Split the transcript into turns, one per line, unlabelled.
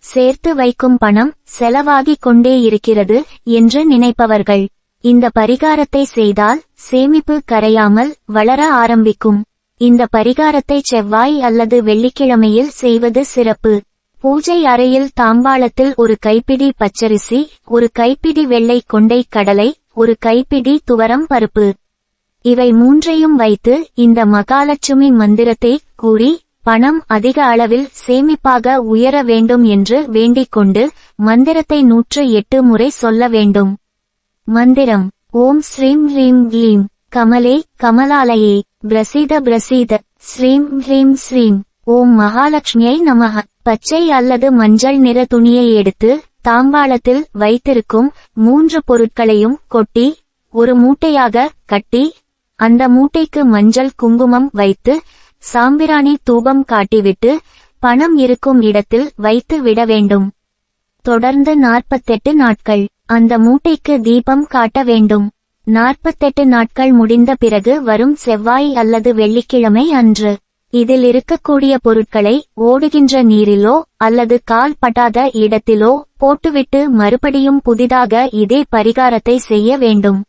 சேர்த்து வைக்கும் பணம் செலவாகிக் கொண்டே இருக்கிறது என்று நினைப்பவர்கள் இந்த பரிகாரத்தை செய்தால் சேமிப்பு கரையாமல் வளர ஆரம்பிக்கும். இந்த பரிகாரத்தை செவ்வாய் அல்லது வெள்ளிக்கிழமையில் செய்வது சிறப்பு. பூஜை அறையில் தாம்பாளத்தில் ஒரு கைப்பிடி பச்சரிசி, ஒரு கைப்பிடி வெள்ளை கொண்டை கடலை, ஒரு கைப்பிடி துவரம் பருப்பு, இவை மூன்றையும் வைத்து இந்த மகாலட்சுமி மந்திரத்தை கூறி பணம் அதிக அளவில் சேமிப்பாக உயர வேண்டும் என்று வேண்டிக் கொண்டு மந்திரத்தை 108 முறை சொல்ல வேண்டும். மந்திரம்: ஓம் ஸ்ரீம் ஹ்ரீம் க்ளீம் கமலே கமலாலயே பிரசீத பிரசீத ஸ்ரீம் ஹ்ரீம் ஸ்ரீம் ஓம் மகாலட்சுமியை நமஹ. பச்சை அல்லது மஞ்சள் நிற துணியை எடுத்து தாம்பாளத்தில் வைத்திருக்கும் 3 பொருட்களையும் கொட்டி ஒரு மூட்டையாக கட்டி அந்த மூட்டைக்கு மஞ்சள் குங்குமம் வைத்து சாம்பிராணி தூபம் காட்டிவிட்டு பணம் இருக்கும் இடத்தில் வைத்து விட வேண்டும். தொடர்ந்து 48 நாட்கள் அந்த மூட்டைக்கு தீபம் காட்ட வேண்டும். 48 நாட்கள் முடிந்த பிறகு வரும் செவ்வாய் அல்லது வெள்ளிக்கிழமை அன்று இதில் இருக்கக்கூடிய பொருட்களை ஓடுகின்ற நீரிலோ அல்லது கால் படாத இடத்திலோ போட்டுவிட்டு மறுபடியும் புதிதாக இதே பரிகாரத்தை செய்ய வேண்டும்.